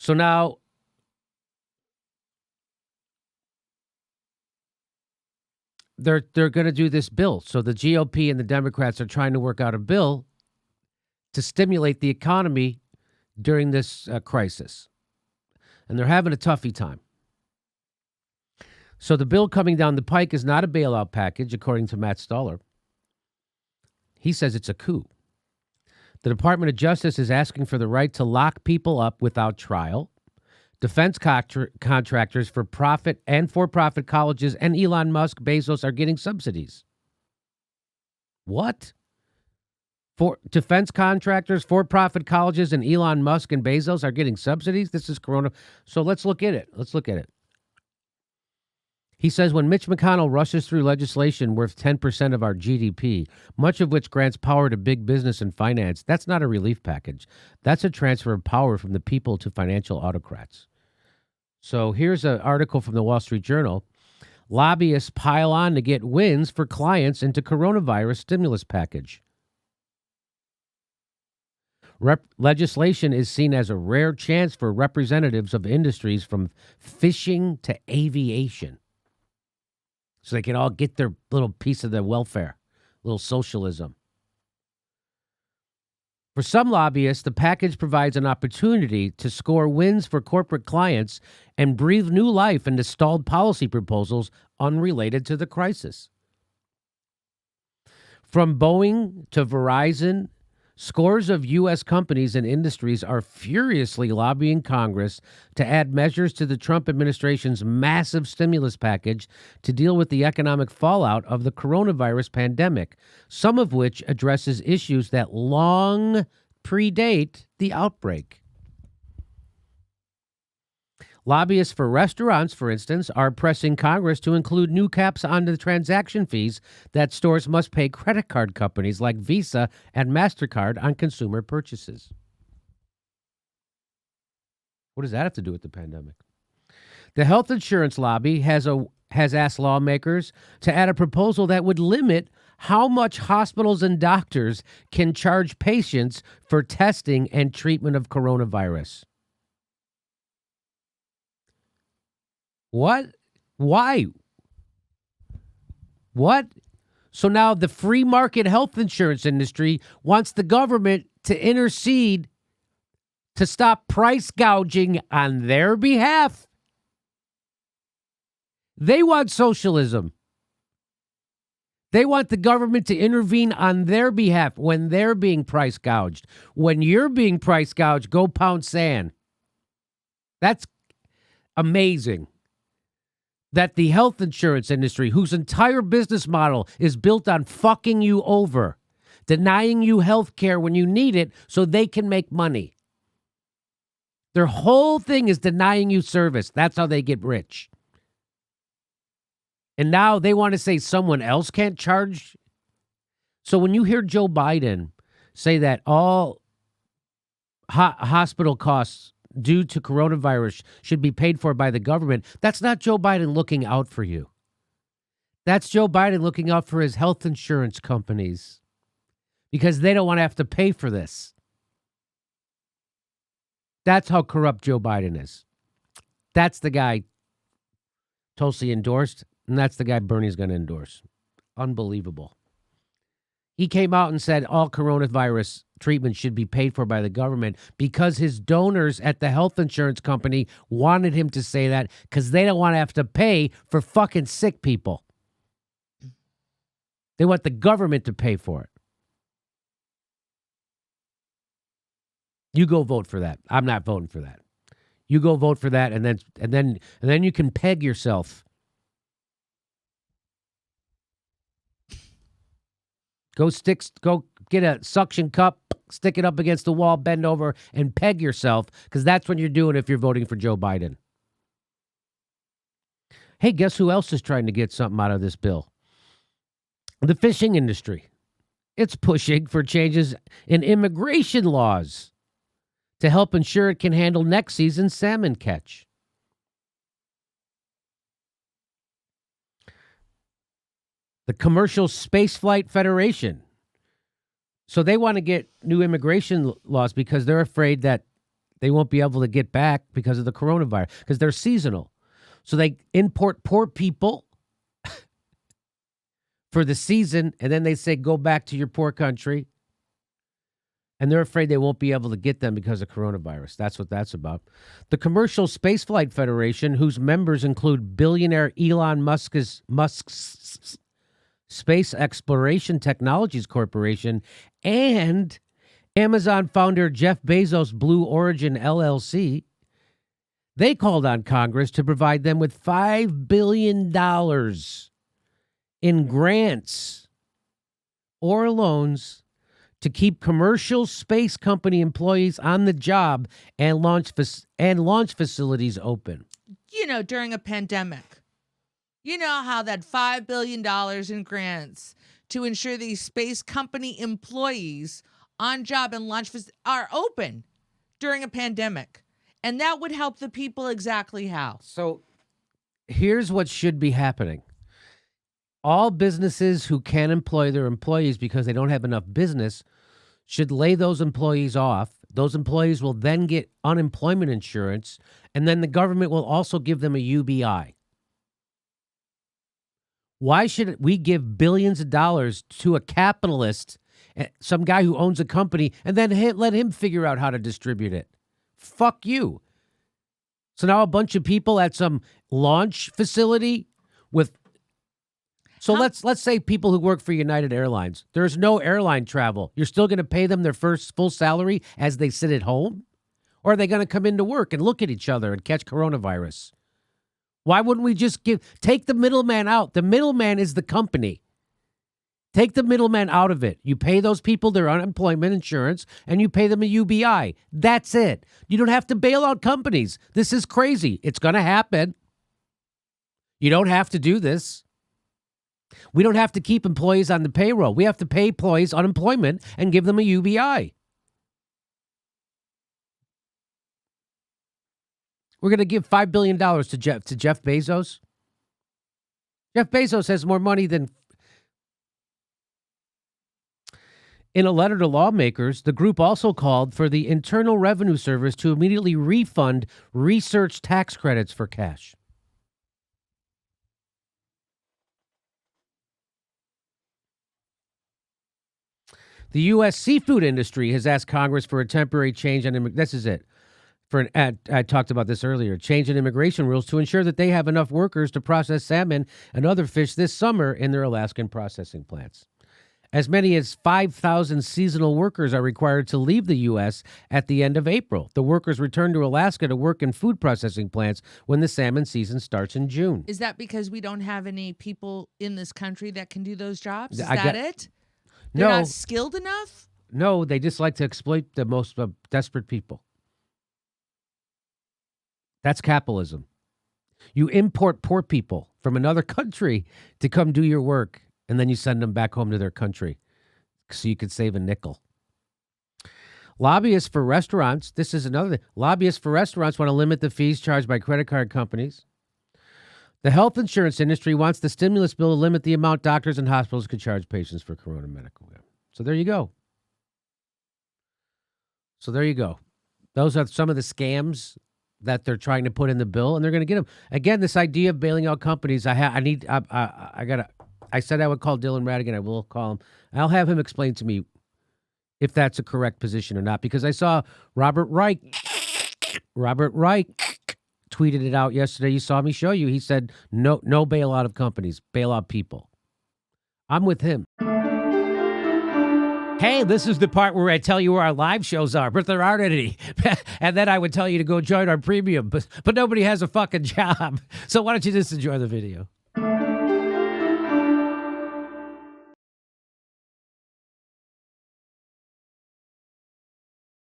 So now they're going to do this bill. So the GOP and the Democrats are trying to work out a bill to stimulate the economy during this crisis. And they're having a toughy time. So the bill coming down the pike is not a bailout package, according to Matt Stoller. He says it's a coup. The Department of Justice is asking for the right to lock people up without trial. Defense contractors for profit and for-profit colleges and Elon Musk, Bezos are getting subsidies. What? For defense contractors, for-profit colleges, and Elon Musk and Bezos are getting subsidies? This is Corona. So let's look at it. He says when Mitch McConnell rushes through legislation worth 10% of our GDP, much of which grants power to big business and finance, that's not a relief package. That's a transfer of power from the people to financial autocrats. So here's an article from the Wall Street Journal. Lobbyists pile on to get wins for clients into coronavirus stimulus package. Legislation is seen as a rare chance for representatives of industries from fishing to aviation, so they can all get their little piece of the welfare, little socialism. For some lobbyists, the package provides an opportunity to score wins for corporate clients and breathe new life into stalled policy proposals unrelated to the crisis. From Boeing to Verizon, scores of U.S. companies and industries are furiously lobbying Congress to add measures to the Trump administration's massive stimulus package to deal with the economic fallout of the coronavirus pandemic, some of which addresses issues that long predate the outbreak. Lobbyists for restaurants, for instance, are pressing Congress to include new caps on the transaction fees that stores must pay credit card companies like Visa and MasterCard on consumer purchases. What does that have to do with the pandemic? The health insurance lobby has asked lawmakers to add a proposal that would limit how much hospitals and doctors can charge patients for testing and treatment of coronavirus. What? Why? What? So now the free market health insurance industry wants the government to intercede to stop price gouging on their behalf. They want socialism. They want the government to intervene on their behalf when they're being price gouged. When you're being price gouged, go pound sand. That's amazing. That the health insurance industry, whose entire business model is built on fucking you over, denying you health care when you need it so they can make money. Their whole thing is denying you service. That's how they get rich. And now they want to say someone else can't charge. So when you hear Joe Biden say that all hospital costs due to coronavirus should be paid for by the government, that's not Joe Biden looking out for you. That's Joe Biden looking out for his health insurance companies because they don't want to have to pay for this. That's how corrupt Joe Biden is. That's the guy Tulsi endorsed, and that's the guy Bernie's going to endorse. Unbelievable. He came out and said all coronavirus treatment should be paid for by the government because his donors at the health insurance company wanted him to say that because they don't want to have to pay for fucking sick people. They want the government to pay for it. You go vote for that. I'm not voting for that. You go vote for that, and then you can peg yourself. Go get a suction cup, stick it up against the wall, bend over, and peg yourself, because that's what you're doing if you're voting for Joe Biden. Hey, guess who else is trying to get something out of this bill? The fishing industry. It's pushing for changes in immigration laws to help ensure it can handle next season's salmon catch. The Commercial Spaceflight Federation. So they want to get new immigration laws because they're afraid that They won't be able to get back because of the coronavirus, because they're seasonal. So they import poor people for the season, and then they say, go back to your poor country. And they're afraid they won't be able to get them because of coronavirus. That's what that's about. The Commercial Spaceflight Federation, whose members include billionaire Elon Musk's Space Exploration Technologies Corporation and Amazon founder Jeff Bezos' Blue Origin LLC, they called on Congress to provide them with $5 billion in grants or loans to keep commercial space company employees on the job and launch facilities open. During a pandemic, how that $5 billion in grants to ensure these space company employees on job and launch are open during a pandemic. And that would help the people exactly how. So here's what should be happening. All businesses who can employ their employees because they don't have enough business should lay those employees off. Those employees will then get unemployment insurance, and then the government will also give them a UBI. Why should we give billions of dollars to a capitalist, some guy who owns a company, and then let him figure out how to distribute it? Fuck you. So now a bunch of people at some launch facility with... So let's say people who work for United Airlines. There's no airline travel. You're still going to pay them their first full salary as they sit at home? Or are they going to come into work and look at each other and catch coronavirus? Why wouldn't we just take the middleman out? The middleman is the company. Take the middleman out of it. You pay those people their unemployment insurance and you pay them a UBI. That's it. You don't have to bail out companies. This is crazy. It's going to happen. You don't have to do this. We don't have to keep employees on the payroll. We have to pay employees unemployment and give them a UBI. We're going to give $5 billion to Jeff Bezos. Jeff Bezos has more money than... In a letter to lawmakers, the group also called for the Internal Revenue Service to immediately refund research tax credits for cash. The U.S. seafood industry has asked Congress for a temporary change in this is it. I talked about this earlier. Change in immigration rules to ensure that they have enough workers to process salmon and other fish this summer in their Alaskan processing plants. As many as 5,000 seasonal workers are required to leave the U.S. at the end of April. The workers return to Alaska to work in food processing plants when the salmon season starts in June. Is that because we don't have any people in this country that can do those jobs? Is that it? They're not skilled enough? No, they just like to exploit the most desperate people. That's capitalism. You import poor people from another country to come do your work, and then you send them back home to their country so you could save a nickel. Lobbyists for restaurants, this is another thing. Lobbyists for restaurants want to limit the fees charged by credit card companies. The health insurance industry wants the stimulus bill to limit the amount doctors and hospitals could charge patients for corona medical. So there you go. Those are some of the scams that they're trying to put in the bill, and they're going to get them. Again, this idea of bailing out companies, I said I would call Dylan Radigan. I will call him. I'll have him explain to me if that's a correct position or not, because I saw Robert Reich tweeted it out yesterday. You saw me show you. He said, no bailout of companies, bail out people. I'm with him. Hey, this is the part where I tell you where our live shows are, but there aren't any. And then I would tell you to go join our premium, but nobody has a fucking job. So why don't you just enjoy the video?